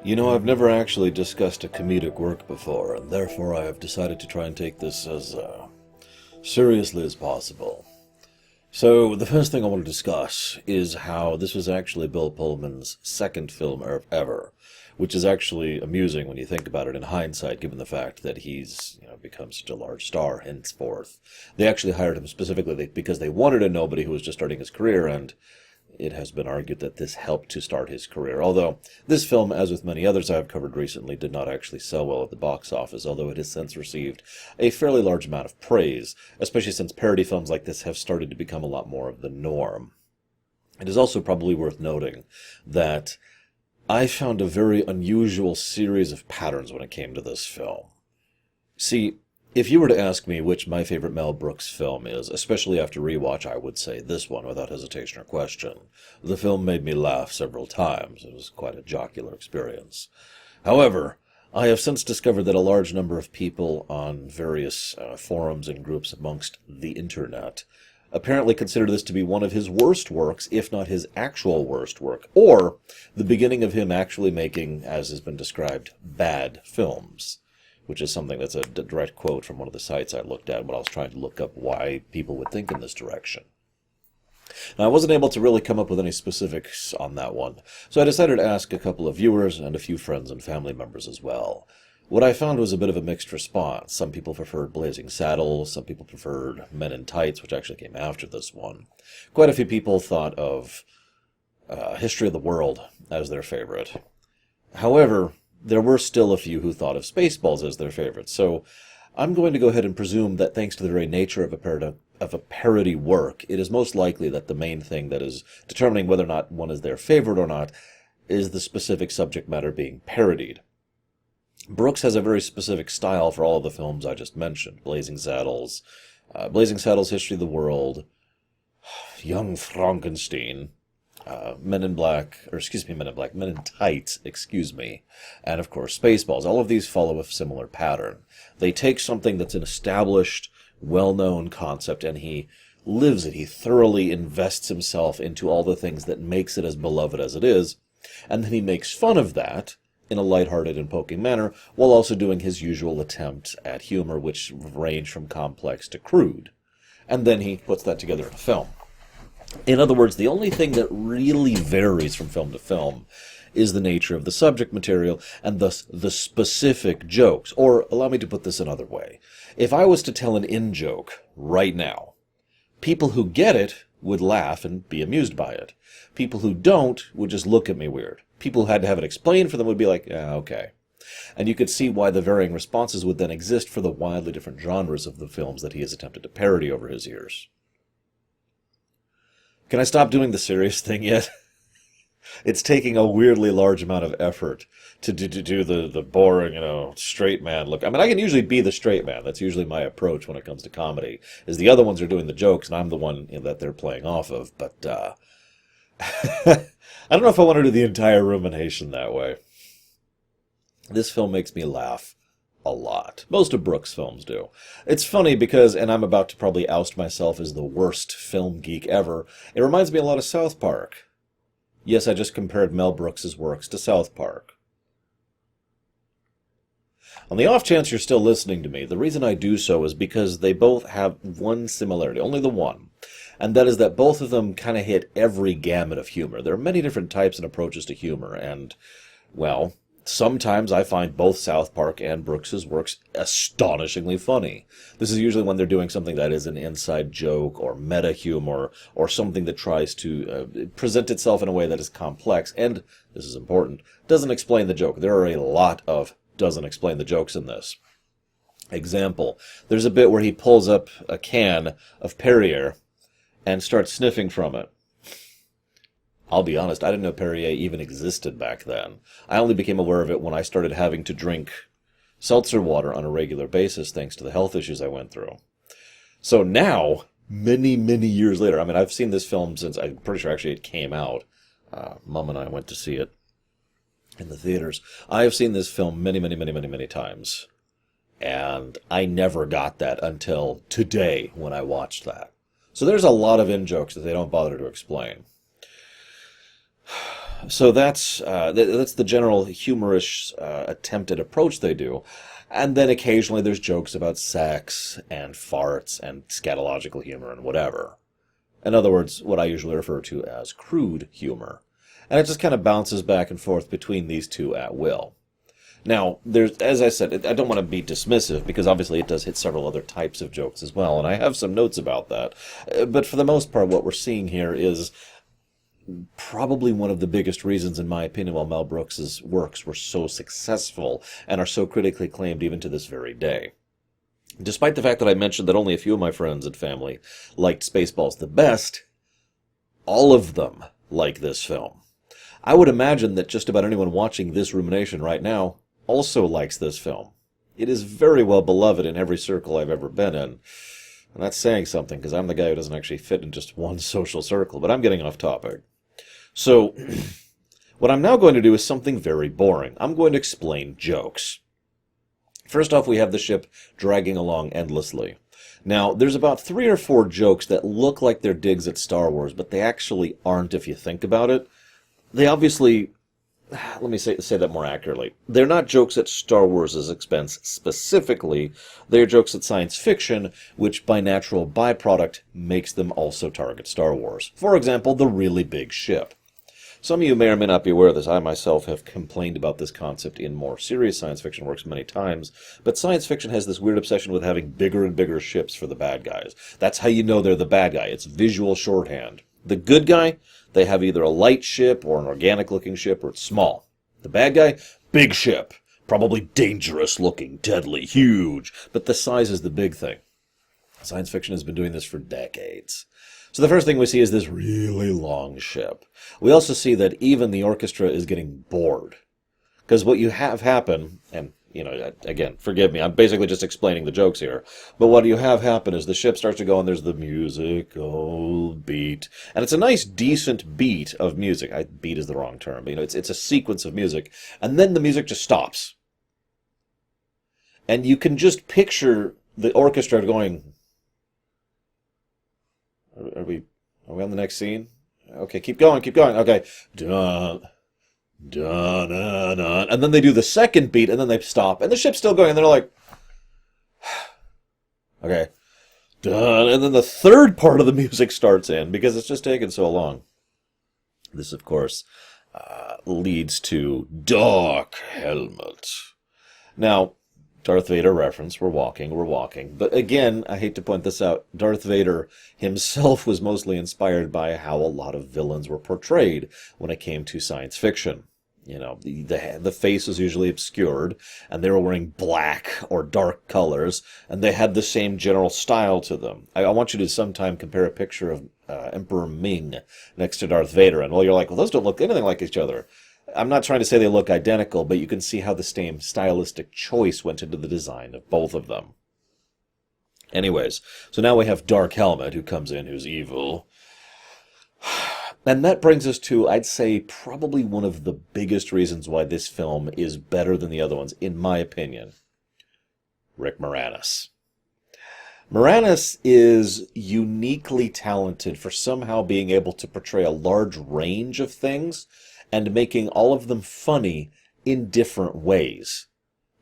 You know, I've never actually discussed a comedic work before, and therefore I have decided to try and take this as seriously as possible. So, the first thing I want to discuss is how this was actually Bill Pullman's second film ever, which is actually amusing when you think about it in hindsight, given the fact that he's become such a large star henceforth. They actually hired him specifically because they wanted a nobody who was just starting his career, and it has been argued that this helped to start his career. Although, this film, as with many others I have covered recently, did not actually sell well at the box office, although it has since received a fairly large amount of praise, especially since parody films like this have started to become a lot more of the norm. It is also probably worth noting that I found a very unusual series of patterns when it came to this film. See, if you were to ask me which my favorite Mel Brooks film is, especially after rewatch, I would say this one without hesitation or question. The film made me laugh several times. It was quite a jocular experience. However, I have since discovered that a large number of people on various forums and groups amongst the internet apparently consider this to be one of his worst works, if not his actual worst work, or the beginning of him actually making, as has been described, bad films, which is something that's a direct quote from one of the sites I looked at when I was trying to look up why people would think in this direction. Now, I wasn't able to really come up with any specifics on that one, so I decided to ask a couple of viewers and a few friends and family members as well. What I found was a bit of a mixed response. Some people preferred Blazing Saddles, some people preferred Men in Tights, which actually came after this one. Quite a few people thought of History of the World as their favorite. However, there were still a few who thought of Spaceballs as their favorite, so I'm going to go ahead and presume that thanks to the very nature of a parody work, it is most likely that the main thing that is determining whether or not one is their favorite or not is the specific subject matter being parodied. Brooks has a very specific style for all of the films I just mentioned. Blazing Saddles, History of the World, Young Frankenstein, Men in Tights, and of course Spaceballs. All of these follow a similar pattern. They take something that's an established, well-known concept, and he lives it. He thoroughly invests himself into all the things that makes it as beloved as it is, and then he makes fun of that in a lighthearted and poking manner, while also doing his usual attempt at humor, which range from complex to crude. And then he puts that together in a film. In other words, the only thing that really varies from film to film is the nature of the subject material and thus the specific jokes. Or, allow me to put this another way. If I was to tell an in-joke right now, people who get it would laugh and be amused by it. People who don't would just look at me weird. People who had to have it explained for them would be like, yeah, okay. And you could see why the varying responses would then exist for the wildly different genres of the films that he has attempted to parody over his years. Can I stop doing the serious thing yet? It's taking a weirdly large amount of effort to do the boring, straight man look. I mean, I can usually be the straight man. That's usually my approach when it comes to comedy, is the other ones are doing the jokes, and I'm the one that they're playing off of. But I don't know if I want to do the entire rumination that way. This film makes me laugh a lot. Most of Brooks' films do. It's funny because, and I'm about to probably oust myself as the worst film geek ever, it reminds me a lot of South Park. Yes, I just compared Mel Brooks' works to South Park. On the off chance you're still listening to me, the reason I do so is because they both have one similarity, only the one, and that is that both of them kind of hit every gamut of humor. There are many different types and approaches to humor, and, well, sometimes I find both South Park and Brooks' works astonishingly funny. This is usually when they're doing something that is an inside joke or meta humor or something that tries to present itself in a way that is complex and, this is important, doesn't explain the joke. There are a lot of doesn't explain the jokes in this. Example, there's a bit where he pulls up a can of Perrier and starts sniffing from it. I'll be honest, I didn't know Perrier even existed back then. I only became aware of it when I started having to drink seltzer water on a regular basis thanks to the health issues I went through. So now, many, many years later, I mean, I've seen this film since, I'm pretty sure actually it came out. Mom and I went to see it in the theaters. I have seen this film many, many, many, many, many times. And I never got that until today when I watched that. So there's a lot of in-jokes that they don't bother to explain. So that's the general humorous attempted approach they do. And then occasionally there's jokes about sex and farts and scatological humor and whatever. In other words, what I usually refer to as crude humor. And it just kind of bounces back and forth between these two at will. Now, as I said, I don't want to be dismissive, because obviously it does hit several other types of jokes as well, and I have some notes about that. But for the most part, what we're seeing here is probably one of the biggest reasons, in my opinion, why Mel Brooks's works were so successful and are so critically acclaimed even to this very day. Despite the fact that I mentioned that only a few of my friends and family liked Spaceballs the best, all of them like this film. I would imagine that just about anyone watching this Rumination right now also likes this film. It is very well beloved in every circle I've ever been in. And that's saying something, because I'm the guy who doesn't actually fit in just one social circle, but I'm getting off topic. So, what I'm now going to do is something very boring. I'm going to explain jokes. First off, we have the ship dragging along endlessly. Now, there's about 3 or 4 jokes that look like they're digs at Star Wars, but they actually aren't if you think about it. They obviously, let me say that more accurately. They're not jokes at Star Wars' expense specifically. They're jokes at science fiction, which by natural byproduct makes them also target Star Wars. For example, the really big ship. Some of you may or may not be aware of this. I myself have complained about this concept in more serious science fiction works many times, but science fiction has this weird obsession with having bigger and bigger ships for the bad guys. That's how you know they're the bad guy. It's visual shorthand. The good guy, they have either a light ship or an organic-looking ship, or it's small. The bad guy, big ship. Probably dangerous-looking, deadly, huge. But the size is the big thing. Science fiction has been doing this for decades. So the first thing we see is this really long ship. We also see that even the orchestra is getting bored. Because what you have happen, and, again, forgive me, I'm basically just explaining the jokes here, but what you have happen is the ship starts to go and there's the musical beat. And it's a nice, decent beat of music. Beat is the wrong term, but, it's a sequence of music. And then the music just stops. And you can just picture the orchestra going... Are we on the next scene? Okay, keep going. Okay. Dun, dun, dun, dun. And then they do the second beat, and then they stop, and the ship's still going, and they're like, okay. Dun, and then the third part of the music starts in, because it's just taken so long. This, of course, leads to Dark Helmet. Now, Darth Vader reference, we're walking. But again, I hate to point this out, Darth Vader himself was mostly inspired by how a lot of villains were portrayed when it came to science fiction. The face was usually obscured, and they were wearing black or dark colors, and they had the same general style to them. I want you to sometime compare a picture of Emperor Ming next to Darth Vader, and you're like, well, those don't look anything like each other. I'm not trying to say they look identical, but you can see how the same stylistic choice went into the design of both of them. Anyways, so now we have Dark Helmet, who comes in, who's evil. And that brings us to, I'd say, probably one of the biggest reasons why this film is better than the other ones, in my opinion. Rick Moranis. Moranis is uniquely talented for somehow being able to portray a large range of things and making all of them funny in different ways.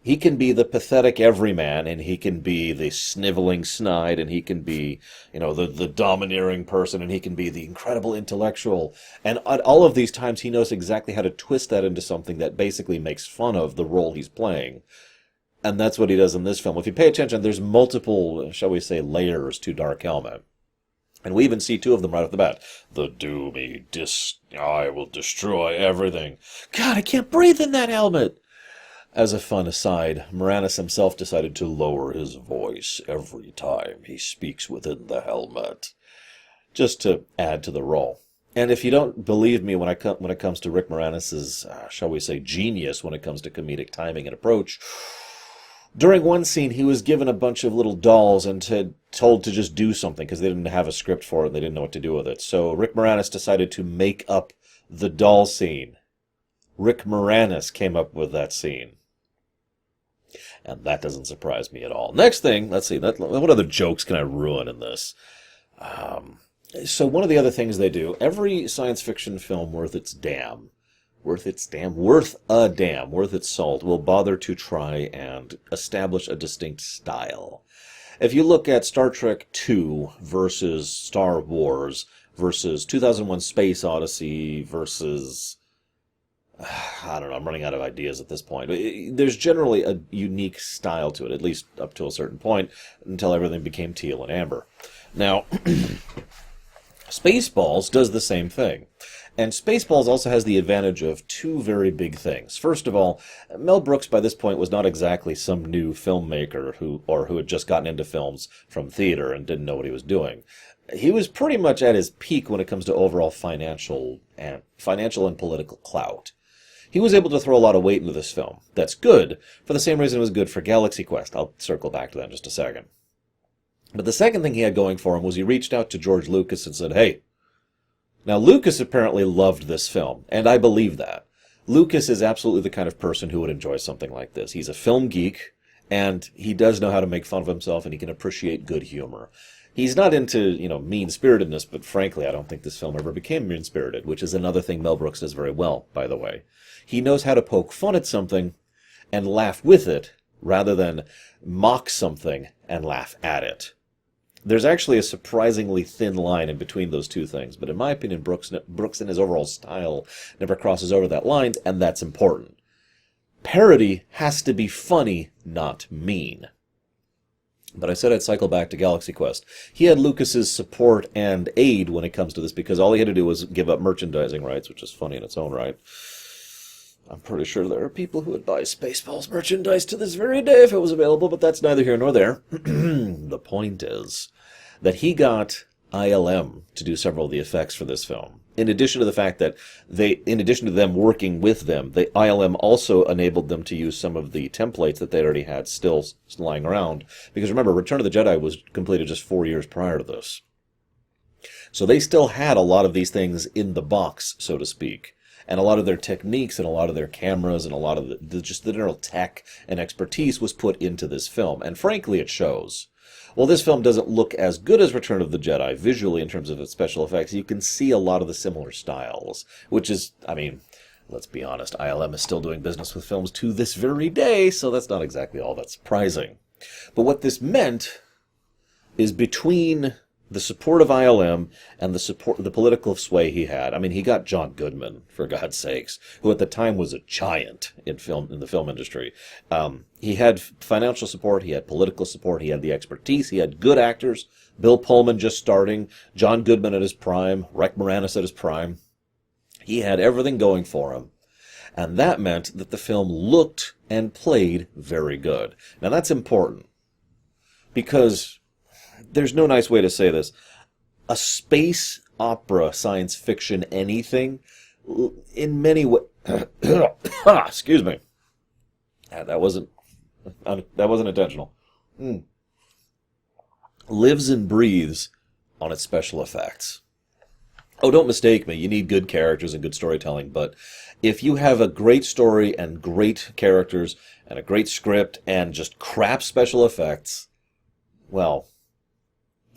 He can be the pathetic everyman, and he can be the sniveling snide, and he can be, the domineering person, and he can be the incredible intellectual. And at all of these times, he knows exactly how to twist that into something that basically makes fun of the role he's playing. And that's what he does in this film. If you pay attention, there's multiple, shall we say, layers to Dark Helmet. And we even see 2 of them right off the bat. The doomy, I will destroy everything. God, I can't breathe in that helmet! As a fun aside, Moranis himself decided to lower his voice every time he speaks within the helmet, just to add to the role. And if you don't believe me when it comes to Rick Moranis' shall we say, genius when it comes to comedic timing and approach, during one scene, he was given a bunch of little dolls and told to just do something because they didn't have a script for it and they didn't know what to do with it. So Rick Moranis decided to make up the doll scene. Rick Moranis came up with that scene. And that doesn't surprise me at all. Next thing, let's see, what other jokes can I ruin in this? So one of the other things they do, every science fiction film worth its damn worth a damn, worth its salt, will bother to try and establish a distinct style. If you look at Star Trek II versus Star Wars versus 2001 Space Odyssey versus... I don't know, I'm running out of ideas at this point. There's generally a unique style to it, at least up to a certain point, until everything became teal and amber. Now, Spaceballs does the same thing. And Spaceballs also has the advantage of two very big things. First of all, Mel Brooks by this point was not exactly some new filmmaker who had just gotten into films from theater and didn't know what he was doing. He was pretty much at his peak when it comes to overall financial and political clout. He was able to throw a lot of weight into this film. That's good, for the same reason it was good for Galaxy Quest. I'll circle back to that in just a second. But the second thing he had going for him was he reached out to George Lucas and said, hey, now Lucas apparently loved this film, and I believe that. Lucas is absolutely the kind of person who would enjoy something like this. He's a film geek, and he does know how to make fun of himself, and he can appreciate good humor. He's not into, mean-spiritedness, but frankly, I don't think this film ever became mean-spirited, which is another thing Mel Brooks does very well, by the way. He knows how to poke fun at something and laugh with it, rather than mock something and laugh at it. There's actually a surprisingly thin line in between those two things, but in my opinion, Brooks and his overall style never crosses over that line, and that's important. Parody has to be funny, not mean. But I said I'd cycle back to Galaxy Quest. He had Lucas's support and aid when it comes to this, because all he had to do was give up merchandising rights, which is funny in its own right. I'm pretty sure there are people who would buy Spaceballs merchandise to this very day if it was available, but that's neither here nor there. The point is that he got ILM to do several of the effects for this film. In addition to the fact that in addition to them working with them, the ILM also enabled them to use some of the templates that they already had still lying around. Because remember, Return of the Jedi was completed just 4 years prior to this. So they still had a lot of these things in the box, so to speak. And a lot of their techniques and a lot of their cameras and a lot of the general tech and expertise was put into this film. And frankly, it shows. While this film doesn't look as good as Return of the Jedi visually in terms of its special effects, you can see a lot of the similar styles. Which is, let's be honest, ILM is still doing business with films to this very day, so that's not exactly all that surprising. But what this meant is between the support of ILM and the political sway he had. He got John Goodman, for God's sakes, who at the time was a giant in the film industry. He had financial support, he had political support, he had the expertise, he had good actors. Bill Pullman just starting, John Goodman at his prime, Rick Moranis at his prime. He had everything going for him. And that meant that the film looked and played very good. Now that's important, because there's no nice way to say this. A space opera, science fiction, anything, in many ways... Excuse me. That wasn't intentional. Lives and breathes on its special effects. Oh, don't mistake me. You need good characters and good storytelling, but if you have a great story and great characters and a great script and just crap special effects, well,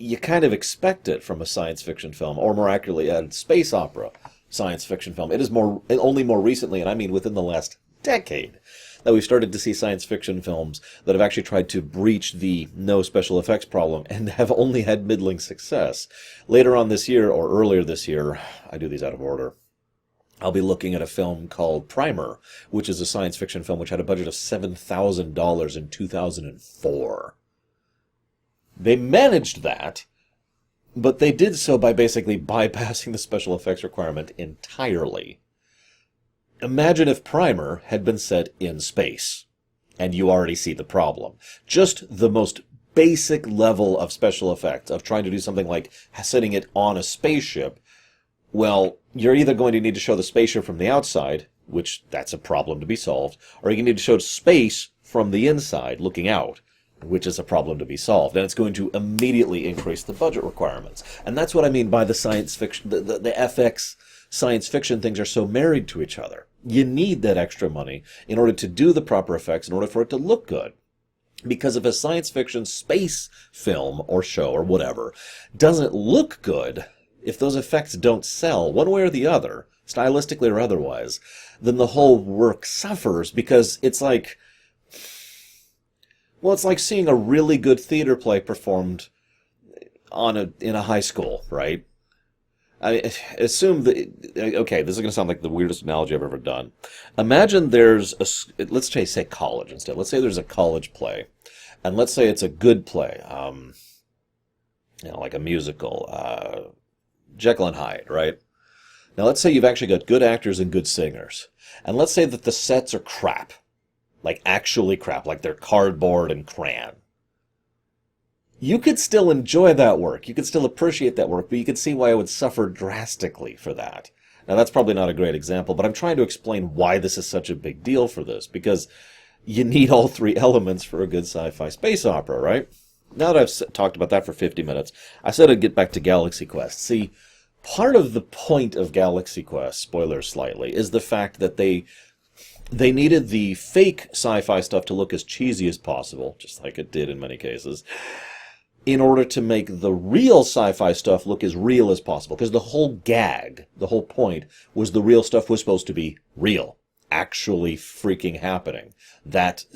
you kind of expect it from a science fiction film, or more accurately, a space opera science fiction film. It is only more recently, and I mean within the last decade, that we've started to see science fiction films that have actually tried to breach the no special effects problem and have only had middling success. Later on this year, or earlier this year, I do these out of order, I'll be looking at a film called Primer, which is a science fiction film which had a budget of $7,000 in 2004. They managed that, but they did so by basically bypassing the special effects requirement entirely. Imagine if Primer had been set in space, and you already see the problem. Just the most basic level of special effects, of trying to do something like setting it on a spaceship, well, you're either going to need to show the spaceship from the outside, which that's a problem to be solved, or you need to show space from the inside, looking out, which is a problem to be solved. And it's going to immediately increase the budget requirements. And that's what I mean by the science fiction, the FX science fiction things are so married to each other. You need that extra money in order to do the proper effects, in order for it to look good. Because if a science fiction space film or show or whatever doesn't look good, if those effects don't sell one way or the other, stylistically or otherwise, then the whole work suffers, because it's like, well, it's like seeing a really good theater play performed in a high school, right? I assume that, okay, this is going to sound like the weirdest analogy I've ever done. Imagine there's let's say college instead. Let's say there's a college play, and let's say it's a good play, like a musical, Jekyll and Hyde, right? Now let's say you've actually got good actors and good singers, and let's say that the sets are crap, like actually crap, like they're cardboard and crayon. You could still enjoy that work. You could still appreciate that work, but you could see why I would suffer drastically for that. Now, that's probably not a great example, but I'm trying to explain why this is such a big deal for this, because you need all three elements for a good sci-fi space opera, right? Now that I've talked about that for 50 minutes, I said I'd get back to Galaxy Quest. See, part of the point of Galaxy Quest, spoilers slightly, is the fact that they needed the fake sci-fi stuff to look as cheesy as possible, just like it did in many cases, in order to make the real sci-fi stuff look as real as possible. Because the whole gag, the whole point, was the real stuff was supposed to be real, actually freaking happening. That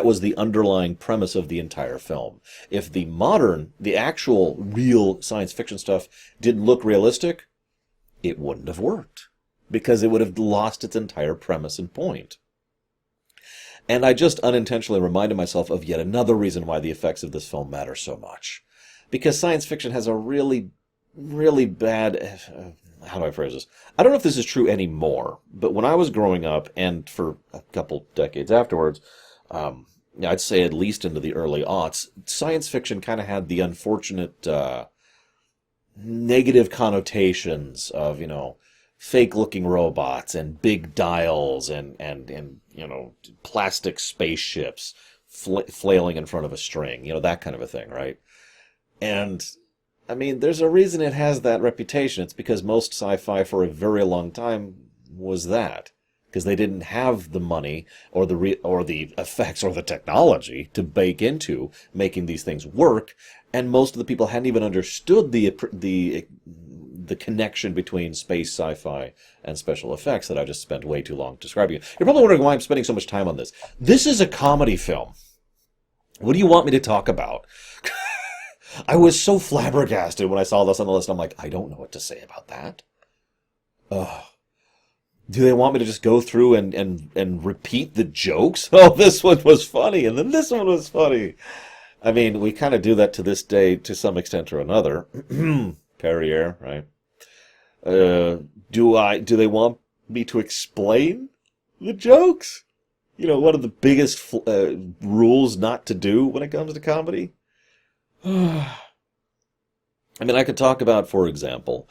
was the underlying premise of the entire film. If the actual real science fiction stuff didn't look realistic, it wouldn't have worked, because it would have lost its entire premise and point. And I just unintentionally reminded myself of yet another reason why the effects of this film matter so much. Because science fiction has a really, really bad... how do I phrase this? I don't know if this is true anymore, but when I was growing up, and for a couple decades afterwards, I'd say at least into the early aughts, science fiction kind of had the unfortunate negative connotations of, fake-looking robots and big dials and plastic spaceships flailing in front of a string, that kind of a thing, right? And, I mean, there's a reason it has that reputation. It's because most sci-fi for a very long time was that. Because they didn't have the money or the effects or the technology to bake into making these things work, and most of the people hadn't even understood the connection between space sci-fi and special effects that I just spent way too long describing. You're probably wondering why I'm spending so much time on this. This is a comedy film. What do you want me to talk about? I was so flabbergasted when I saw this on the list. I'm like, I don't know what to say about that. Ugh. Do they want me to just go through and repeat the jokes? Oh, this one was funny, and then this one was funny. I mean, we kind of do that to this day to some extent or another. Perrier, right? Do they want me to explain the jokes? One of the biggest rules not to do when it comes to comedy? I mean, I could talk about, for example,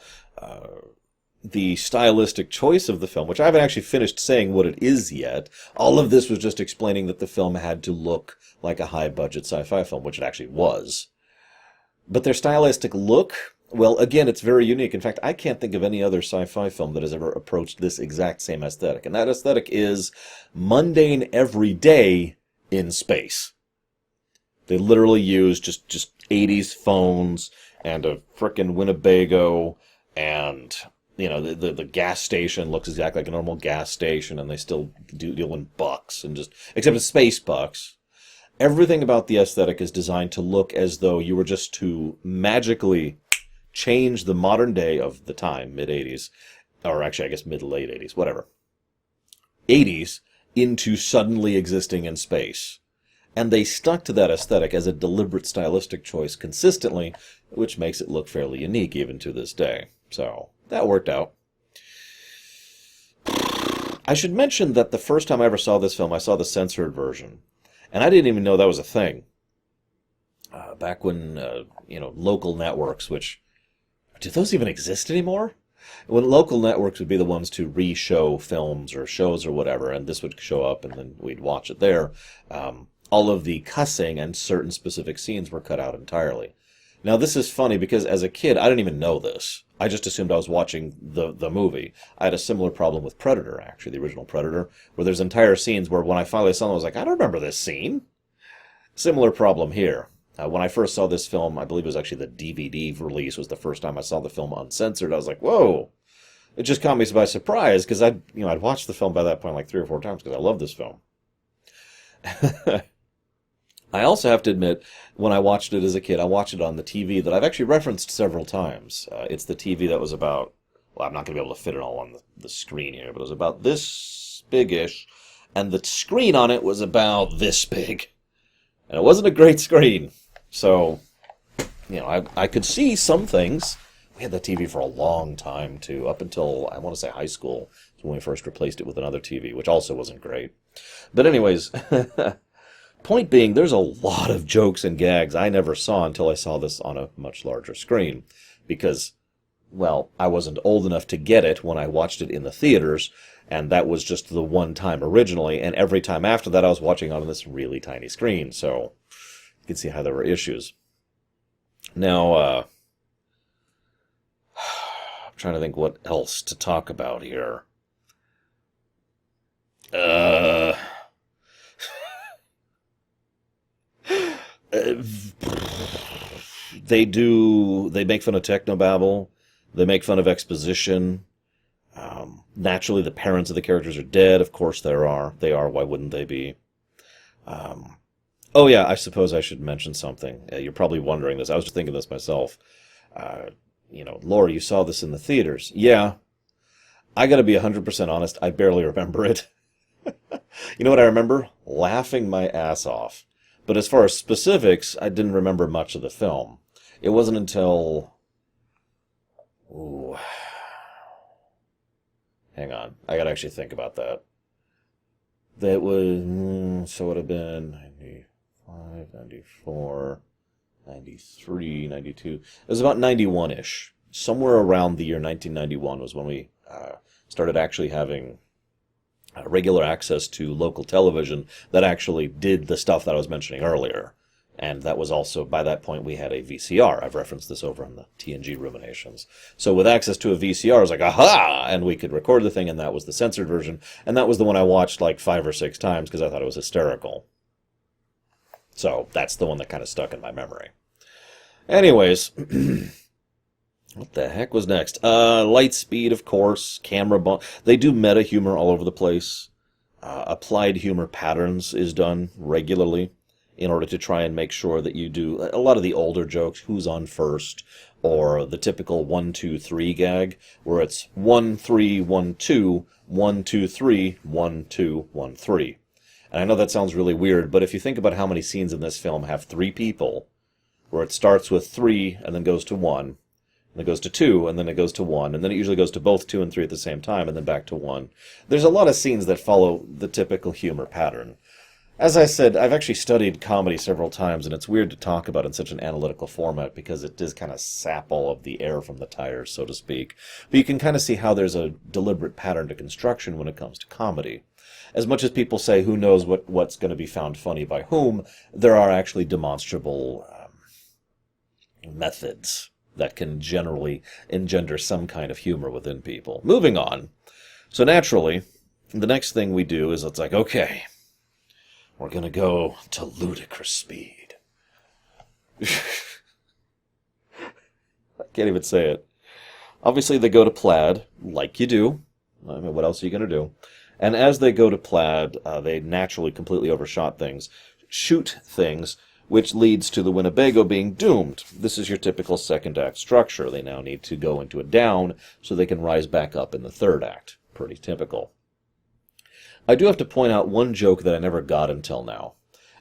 the stylistic choice of the film, which I haven't actually finished saying what it is yet. All of this was just explaining that the film had to look like a high-budget sci-fi film, which it actually was. But their stylistic look, well, again, it's very unique. In fact, I can't think of any other sci-fi film that has ever approached this exact same aesthetic. And that aesthetic is mundane everyday in space. They literally use just 80s phones and a frickin' Winnebago, and the gas station looks exactly like a normal gas station, and they still deal in bucks, and except it's space bucks. Everything about the aesthetic is designed to look as though you were just to magically change the modern day of the time, mid-80s, or actually I guess mid-late 80s, whatever, 80s, into suddenly existing in space. And they stuck to that aesthetic as a deliberate stylistic choice consistently, which makes it look fairly unique even to this day. So, that worked out. I should mention that the first time I ever saw this film, I saw the censored version. And I didn't even know that was a thing. Back when, local networks, which... Do those even exist anymore? When local networks would be the ones to re-show films or shows or whatever, and this would show up and then we'd watch it there, all of the cussing and certain specific scenes were cut out entirely. Now, this is funny because as a kid, I didn't even know this. I just assumed I was watching the movie. I had a similar problem with Predator, actually, the original Predator, where there's entire scenes where when I finally saw them, I was like, I don't remember this scene. Similar problem here. When I first saw this film, I believe it was actually the DVD release was the first time I saw the film uncensored. I was like, whoa, it just caught me by surprise because I'd watched the film by that point like 3 or 4 times because I love this film. I also have to admit, when I watched it as a kid, I watched it on the TV that I've actually referenced several times. It's the TV that was about, well, I'm not going to be able to fit it all on the screen here, but it was about this big-ish, and the screen on it was about this big. And it wasn't a great screen. So, I could see some things. We had that TV for a long time, too, up until, I want to say, high school, when we first replaced it with another TV, which also wasn't great. But anyways, point being, there's a lot of jokes and gags I never saw until I saw this on a much larger screen. Because, well, I wasn't old enough to get it when I watched it in the theaters, and that was just the one time originally, and every time after that I was watching on this really tiny screen, so you can see how there were issues. Now, I'm trying to think what else to talk about here. They make fun of technobabble. They make fun of exposition. Naturally, the parents of the characters are dead. Of course they are. Why wouldn't they be? Oh yeah, I suppose I should mention something. You're probably wondering this. I was just thinking this myself. Laura, you saw this in the theaters. Yeah. I gotta be 100% honest, I barely remember it. You know what I remember? Laughing my ass off. But as far as specifics, I didn't remember much of the film. It wasn't until... Ooh. Hang on. I gotta actually think about that. That was... So it would have been 95, 94, 93, 92. It was about 91-ish. Somewhere around the year 1991 was when we started actually having regular access to local television that actually did the stuff that I was mentioning earlier. And that was also, by that point, we had a VCR. I've referenced this over in the TNG Ruminations. So with access to a VCR, I was like, aha! And we could record the thing, and that was the censored version. And that was the one I watched like 5 or 6 times because I thought it was hysterical. So that's the one that kind of stuck in my memory. Anyways, what the heck was next? Lightspeed, of course, camera bump. They do meta humor all over the place. Applied humor patterns is done regularly in order to try and make sure that you do a lot of the older jokes, who's on first, or the typical 1, 2, 3 gag, where it's 1, 3, 1, 2, 1, 2, 3, 1, 2, 1, 3. And I know that sounds really weird, but if you think about how many scenes in this film have 3 people, where it starts with 3 and then goes to 1, and it goes to 2, and then it goes to 1, and then it usually goes to both 2 and 3 at the same time, and then back to 1. There's a lot of scenes that follow the typical humor pattern. As I said, I've actually studied comedy several times, and it's weird to talk about in such an analytical format because it does kind of sap all of the air from the tires, so to speak. But you can kind of see how there's a deliberate pattern to construction when it comes to comedy. As much as people say who knows what's going to be found funny by whom, there are actually demonstrable methods that can generally engender some kind of humor within people. Moving on. So naturally, the next thing we do is it's like, okay, we're going to go to ludicrous speed. I can't even say it. Obviously, they go to plaid, like you do. I mean, what else are you going to do? And as they go to plaid, they naturally completely overshot things, shoot things, which leads to the Winnebago being doomed. This is your typical second act structure. They now need to go into a down so they can rise back up in the third act. Pretty typical. I do have to point out one joke that I never got until now.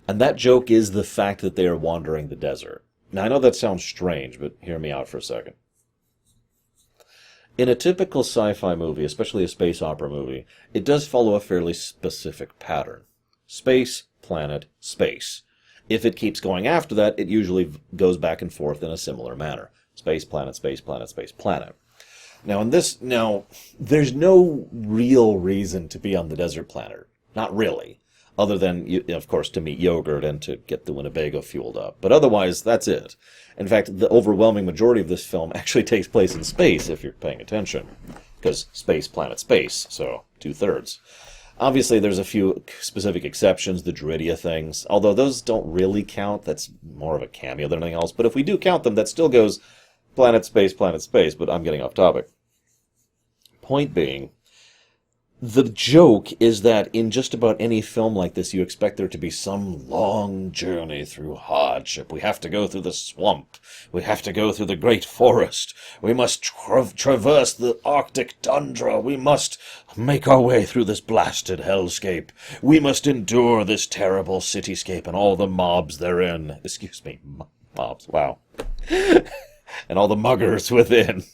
And that joke is the fact that they are wandering the desert. Now, I know that sounds strange, but hear me out for a second. In a typical sci-fi movie, especially a space opera movie, it does follow a fairly specific pattern. Space, planet, space. If it keeps going after that, it usually goes back and forth in a similar manner. Space, planet, space, planet, space, planet. Now, there's no real reason to be on the desert planet. Not really. Other than, of course, to meet Yogurt and to get the Winnebago fueled up. But otherwise, that's it. In fact, the overwhelming majority of this film actually takes place in space, if you're paying attention. Because space, planet, space. So, 2/3. Obviously, there's a few specific exceptions, the Druidia things. Although those don't really count. That's more of a cameo than anything else. But if we do count them, that still goes planet, space, but I'm getting off topic. Point being, the joke is that in just about any film like this, you expect there to be some long journey through hardship. We have to go through the swamp. We have to go through the great forest. We must traverse the Arctic tundra. We must make our way through this blasted hellscape. We must endure this terrible cityscape and all the mobs therein. Excuse me, mobs, wow. And all the muggers within.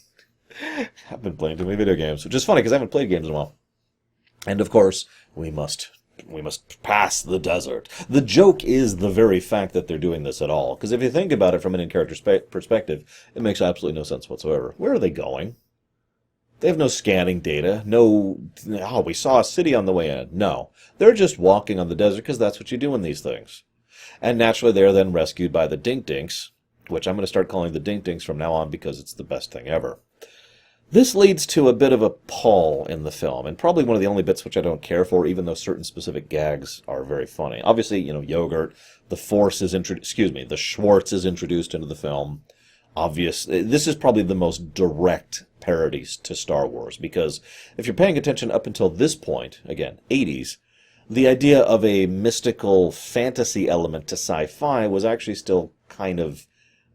I've been playing too many video games, which is funny because I haven't played games in a while. And of course, we must pass the desert. The joke is the very fact that they're doing this at all. Because if you think about it from an in-character perspective, it makes absolutely no sense whatsoever. Where are they going? They have no scanning data. We saw a city on the way in. No. They're just walking on the desert because that's what you do in these things. And naturally, they're then rescued by the Dink Dinks, which I'm going to start calling the Dink Dinks from now on because it's the best thing ever. This leads to a bit of a pull in the film, and probably one of the only bits which I don't care for, even though certain specific gags are very funny. Obviously, yogurt, the Schwartz is introduced into the film. This is probably the most direct parodies to Star Wars, because if you're paying attention up until this point, again, 80s, the idea of a mystical fantasy element to sci-fi was actually still kind of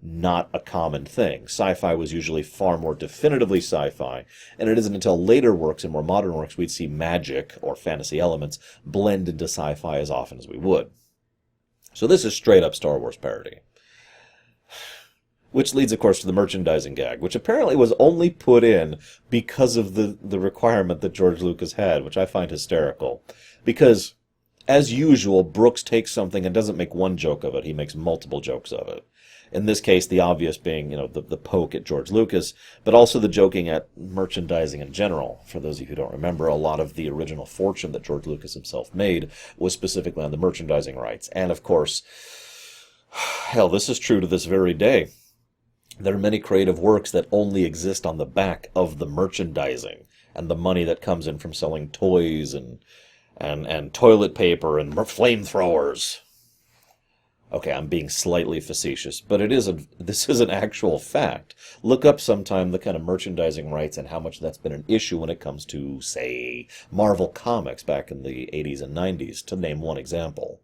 not a common thing. Sci-fi was usually far more definitively sci-fi, and it isn't until later works and more modern works we'd see magic or fantasy elements blend into sci-fi as often as we would. So this is straight up Star Wars parody. Which leads, of course, to the merchandising gag, which apparently was only put in because of the requirement that George Lucas had, which I find hysterical. Because, as usual, Brooks takes something and doesn't make one joke of it, he makes multiple jokes of it. In this case, the obvious being, the poke at George Lucas, but also the joking at merchandising in general. For those of you who don't remember, a lot of the original fortune that George Lucas himself made was specifically on the merchandising rights. And, of course, hell, this is true to this very day. There are many creative works that only exist on the back of the merchandising and the money that comes in from selling toys and toilet paper and flamethrowers. Okay, I'm being slightly facetious, but this is an actual fact. Look up sometime the kind of merchandising rights and how much that's been an issue when it comes to, say, Marvel Comics back in the 80s and 90s, to name one example.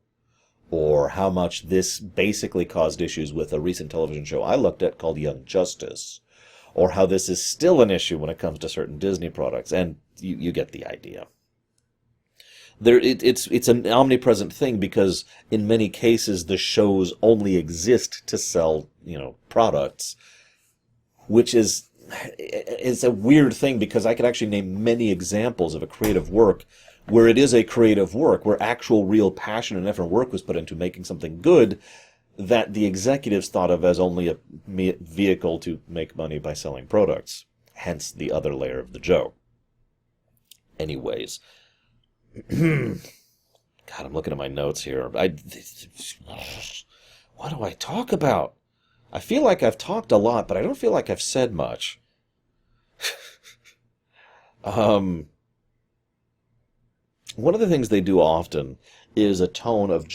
Or how much this basically caused issues with a recent television show I looked at called Young Justice. Or how this is still an issue when it comes to certain Disney products, and you get the idea. It's an omnipresent thing because in many cases the shows only exist to sell, products, which is a weird thing because I could actually name many examples of a creative work where it is a creative work, where actual real passion and effort and work was put into making something good that the executives thought of as only a vehicle to make money by selling products. Hence the other layer of the joke. Anyways. God, I'm looking at my notes here. What do I talk about? I feel like I've talked a lot, but I don't feel like I've said much. One of the things they do often is a tone of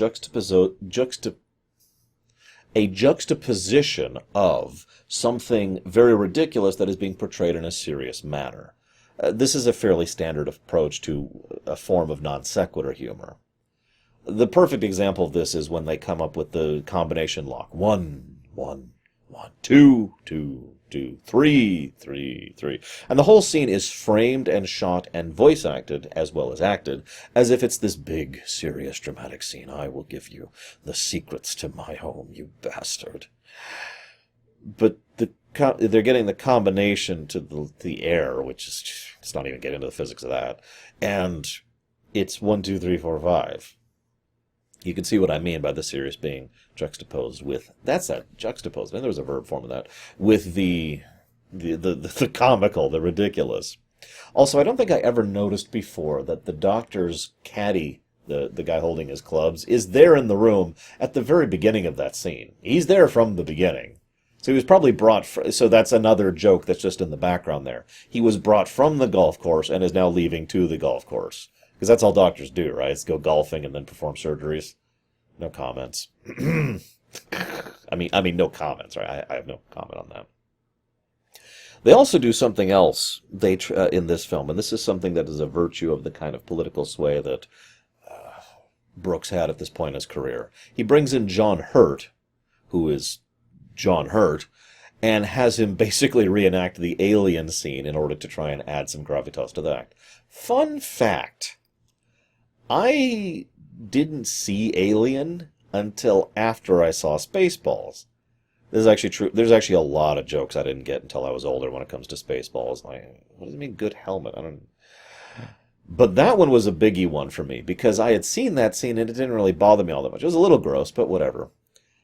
a juxtaposition of something very ridiculous that is being portrayed in a serious manner. This is a fairly standard approach to a form of non sequitur humor. The perfect example of this is when they come up with the combination lock. 1, 1, 1, 2, 2, 2, 3, 3, 3. And the whole scene is framed and shot and voice acted, as well as acted, as if it's this big, serious, dramatic scene. I will give you the secrets to my home, you bastard. But they're getting the combination to the air, which is, let's not even get into the physics of that, and it's 1, 2, 3, 4, 5. You can see what I mean by the serious being juxtaposed with, juxtaposed, I mean, there was a verb form of that, with the comical, the ridiculous. Also, I don't think I ever noticed before that the doctor's caddy, the guy holding his clubs, is there in the room at the very beginning of that scene. He's there from the beginning. So he was probably so that's another joke that's just in the background there. He was brought from the golf course and is now leaving to the golf course. Because that's all doctors do, right? It's go golfing and then perform surgeries. No comments. I mean, no comments, right? I have no comment on that. They also do something else in this film, and this is something that is a virtue of the kind of political sway that Brooks had at this point in his career. He brings in John Hurt, who is John Hurt, and has him basically reenact the Alien scene in order to try and add some gravitas to that. Fun fact, I didn't see Alien until after I saw Spaceballs. This is actually true. There's actually a lot of jokes I didn't get until I was older when it comes to Spaceballs. Like, what does it mean, good helmet? I don't. But that one was a biggie one for me, because I had seen that scene and it didn't really bother me all that much. It was a little gross, but whatever.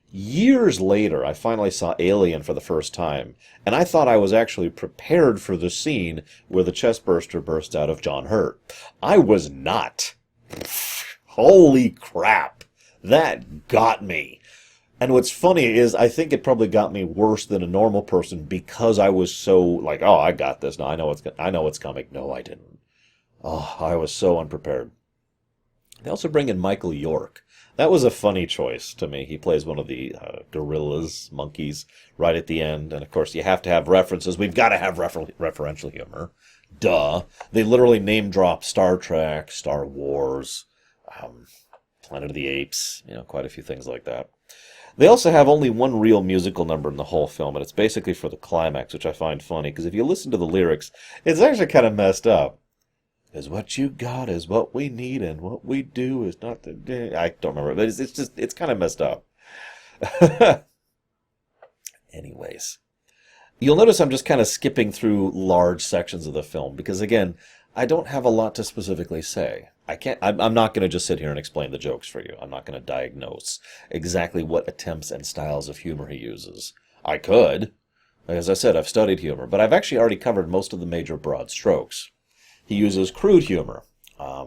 Years later, I finally saw Alien for the first time, and I thought I was actually prepared for the scene where the chestburster burst out of John Hurt. I was not. Holy crap. That got me. And what's funny is I think it probably got me worse than a normal person because I was so like, oh, I got this. No, I know what's coming. No, I didn't. Oh, I was so unprepared. They also bring in Michael York. That was a funny choice to me. He plays one of the gorillas, monkeys, right at the end. And, of course, you have to have references. We've got to have referential humor. Duh. They literally name-drop Star Trek, Star Wars, Planet of the Apes, quite a few things like that. They also have only one real musical number in the whole film, and it's basically for the climax, which I find funny, because if you listen to the lyrics, it's actually kind of messed up. Because what you got is what we need, and what we do is not the... I don't remember, but it's kind of messed up. Anyways. You'll notice I'm just kind of skipping through large sections of the film, because again, I don't have a lot to specifically say. I'm not going to just sit here and explain the jokes for you. I'm not going to diagnose exactly what attempts and styles of humor he uses. I could. As I said, I've studied humor, but I've actually already covered most of the major broad strokes. He uses crude humor.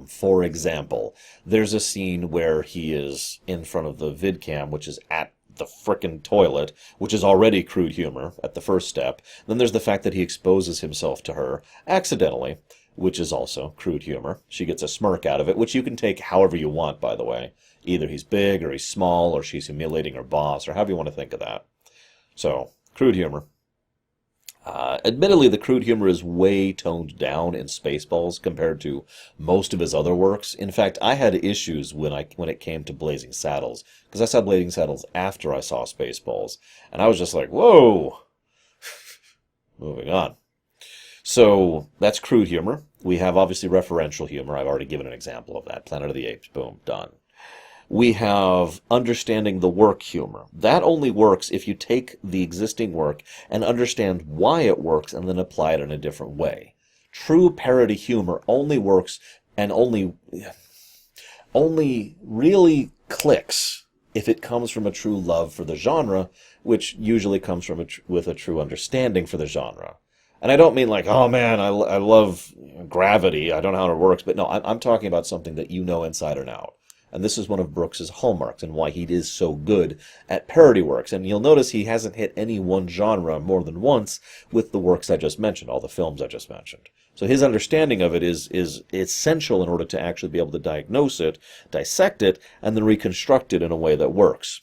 For example, there's a scene where he is in front of the vidcam, which is at the frickin' toilet, which is already crude humor at the first step. Then there's the fact that he exposes himself to her accidentally, which is also crude humor. She gets a smirk out of it, which you can take however you want, by the way. Either he's big, or he's small, or she's humiliating her boss, or however you want to think of that. So, crude humor. Admittedly, the crude humor is way toned down in Spaceballs compared to most of his other works. In fact, I had issues when it came to Blazing Saddles, because I saw Blazing Saddles after I saw Spaceballs, and I was just like, whoa! Moving on. So, that's crude humor. We have, obviously, referential humor. I've already given an example of that. Planet of the Apes. Boom. Done. We have understanding the work humor. That only works if you take the existing work and understand why it works and then apply it in a different way. True parody humor only works and only really clicks if it comes from a true love for the genre, which usually comes from with a true understanding for the genre. And I don't mean like, oh man, I love Gravity, I don't know how it works, but no, I'm talking about something that you know inside and out. And this is one of Brooks's hallmarks and why he is so good at parody works. And you'll notice he hasn't hit any one genre more than once with the works I just mentioned, all the films I just mentioned. So his understanding of it is essential in order to actually be able to diagnose it, dissect it, and then reconstruct it in a way that works.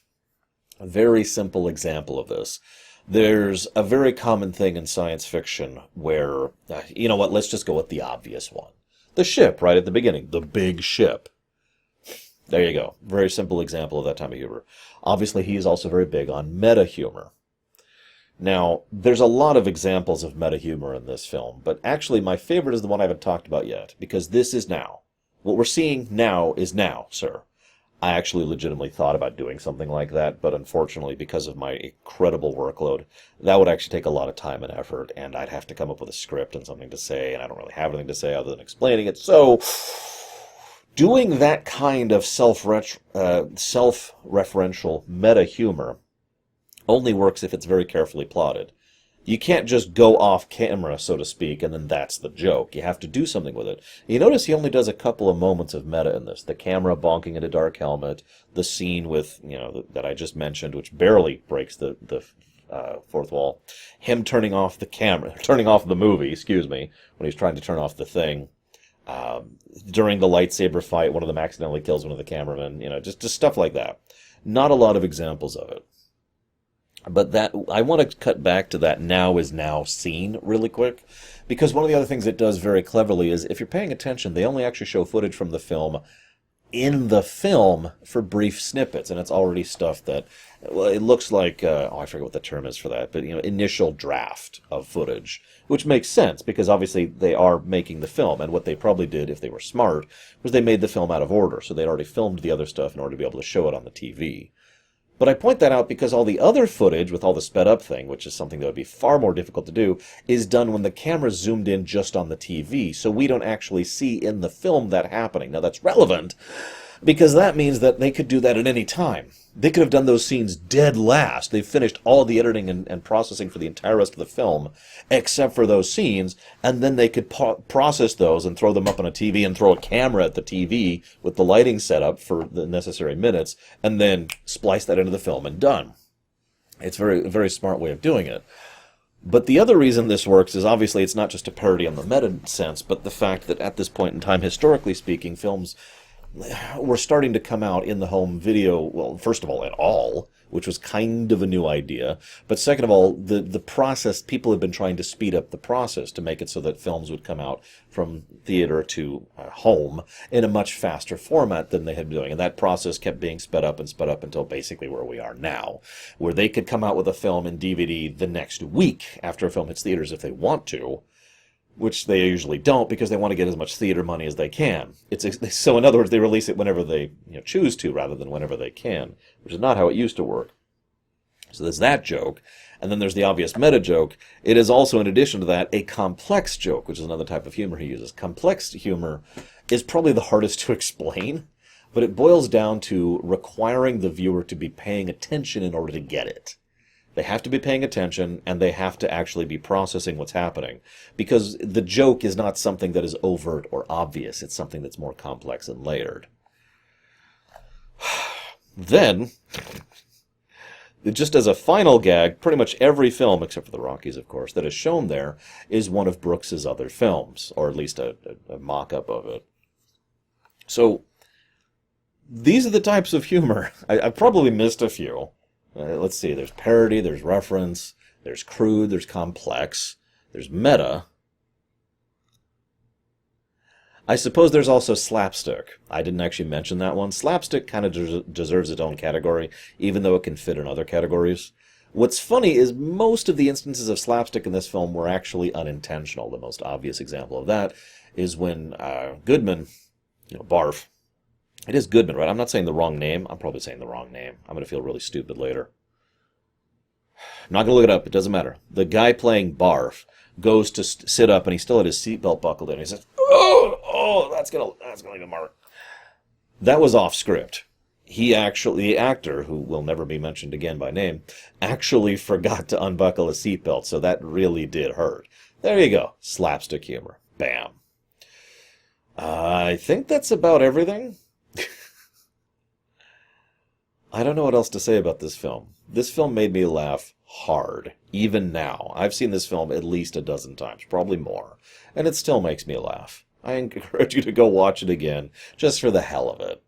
A very simple example of this. There's a very common thing in science fiction where, you know what, let's just go with the obvious one. The ship, right at the beginning. The big ship. There you go. Very simple example of that type of humor. Obviously, he is also very big on meta-humor. Now, there's a lot of examples of meta-humor in this film, but actually my favorite is the one I haven't talked about yet, because this is now. What we're seeing now is now, sir. I actually legitimately thought about doing something like that, but unfortunately, because of my incredible workload, that would actually take a lot of time and effort, and I'd have to come up with a script and something to say, and I don't really have anything to say other than explaining it, so... Doing that kind of self-referential meta-humor only works if it's very carefully plotted. You can't just go off camera, so to speak, and then that's the joke. You have to do something with it. You notice he only does a couple of moments of meta in this. The camera bonking in a dark helmet, the scene with, that I just mentioned, which barely breaks the fourth wall. Him turning off the movie, when he's trying to turn off the thing. During the lightsaber fight, one of them accidentally kills one of the cameramen, just stuff like that. Not a lot of examples of it. But that I want to cut back to that now is now scene really quick, because one of the other things it does very cleverly is if you're paying attention, they only actually show footage from the film in the film for brief snippets, and it's already stuff that, well, it looks like, I forget what the term is for that, but, initial draft of footage, which makes sense, because obviously they are making the film, and what they probably did, if they were smart, was they made the film out of order, so they'd already filmed the other stuff in order to be able to show it on the TV. But I point that out because all the other footage with all the sped up thing, which is something that would be far more difficult to do, is done when the camera's zoomed in just on the TV, so we don't actually see in the film that happening. Now that's relevant, because that means that they could do that at any time. They could have done those scenes dead last. They've finished all the editing and processing for the entire rest of the film, except for those scenes, and then they could process those and throw them up on a TV and throw a camera at the TV with the lighting set up for the necessary minutes, and then splice that into the film and done. It's a very smart way of doing it. But the other reason this works is obviously it's not just a parody on the meta sense, but the fact that at this point in time, historically speaking, films were starting to come out in the home video, well, first of all, at all, which was kind of a new idea. But second of all, the process, people have been trying to speed up the process to make it so that films would come out from theater to home in a much faster format than they had been doing. And that process kept being sped up until basically where we are now, where they could come out with a film in DVD the next week after a film hits theaters if they want to, which they usually don't because they want to get as much theater money as they can. So in other words, they release it whenever they choose to rather than whenever they can, which is not how it used to work. So there's that joke, and then there's the obvious meta joke. It is also, in addition to that, a complex joke, which is another type of humor he uses. Complex humor is probably the hardest to explain, but it boils down to requiring the viewer to be paying attention in order to get it. They have to be paying attention, and they have to actually be processing what's happening. Because the joke is not something that is overt or obvious. It's something that's more complex and layered. Then, just as a final gag, pretty much every film, except for the Rockies, of course, that is shown there is one of Brooks's other films, or at least a mock-up of it. So, these are the types of humor. I've probably missed a few. Let's see, there's parody, there's reference, there's crude, there's complex, there's meta. I suppose there's also slapstick. I didn't actually mention that one. Slapstick kind of deserves its own category, even though it can fit in other categories. What's funny is most of the instances of slapstick in this film were actually unintentional. The most obvious example of that is when Goodman, Barf, it is Goodman, right? I'm not saying the wrong name. I'm probably saying the wrong name. I'm going to feel really stupid later. I'm not going to look it up. It doesn't matter. The guy playing Barf goes to sit up, and he still had his seatbelt buckled in. He says, "Oh, that's gonna leave a mark." That was off script. The actor, who will never be mentioned again by name, actually forgot to unbuckle his seatbelt, so that really did hurt. There you go. Slapstick humor. Bam. I think that's about everything. I don't know what else to say about this film. This film made me laugh hard, even now. I've seen this film at least a dozen times, probably more, and it still makes me laugh. I encourage you to go watch it again, just for the hell of it.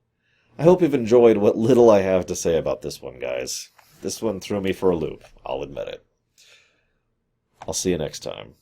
I hope you've enjoyed what little I have to say about this one, guys. This one threw me for a loop, I'll admit it. I'll see you next time.